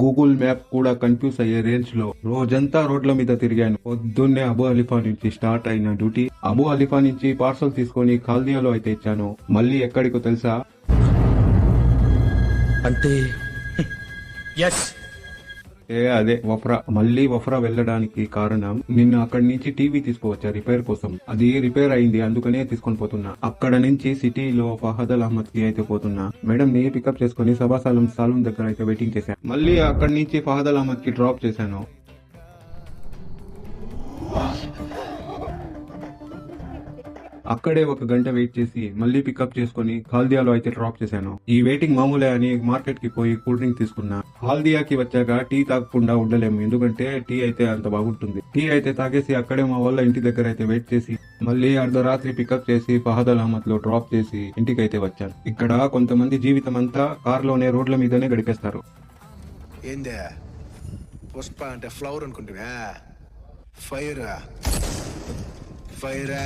Google map కూడా confuse అయ్యే range లో రోజంతా రోడ్ల మీద తిరిగాను. పొద్దున్నే అబు అలిఫా నుంచి స్టార్ట్ అయిన డ్యూటీ అబు అలిఫా నుంచి పార్సల్ తీసుకొని ఖాల్దియాలో అయితే ఇచ్చాను. మళ్ళీ ఎక్కడికో తెలుసా? అంటే ఎస్ అదే వఫ్రా. మళ్ళీ వఫ్రా వెళ్ళడానికి కారణం నిన్న అక్కడి నుంచి టీవీ తీసుకువచ్చా రిపేర్ కోసం. అది రిపేర్ అయింది, అందుకనే తీసుకొని పోతున్నా. అక్కడ నుంచి సిటీలో ఫహద్ అల్ అహ్మద్ కి అయితే పోతున్నా. మేడం ని పికప్ చేసుకుని సభాసాలం సాలూన్ దగ్గర అయితే వెయిటింగ్ చేశాను. మళ్ళీ అక్కడి నుంచి ఫహద్ అల్ అహ్మద్ కి డ్రాప్ చేశాను. అక్కడే ఒక గంట వెయిట్ చేసి మళ్ళీ పికప్ చేసుకుని హాల్దియాలో అయితే డ్రాప్ చేశాను. ఈ వెయిటింగ్ మామూలే అని మార్కెట్ కి పోయి కూల్ డ్రింక్ తీసుకున్నా. హాల్దియాకి వచ్చాక టీ తాగకుండా ఉండలేము, ఎందుకంటే టీ అయితే అంత బాగుంటుంది. టీ అయితే తాగేసి అక్కడే మా వాళ్ళ ఇంటి దగ్గర అయితే వెయిట్ చేసి మళ్ళీ అర్ధరాత్రి పికప్ చేసి ఫహద్ అల్ అహ్మద్ లో డ్రాప్ చేసి ఇంటికి అయితే వచ్చాను. ఇక్కడ కొంతమంది జీవితం అంతా కార్లోనే రోడ్ల మీదనే గడిపేస్తారు. ఏందే పుష్ప అంటే ఫ్లవర్ అనుకుంటున్నా? ఫైరా ఫైరా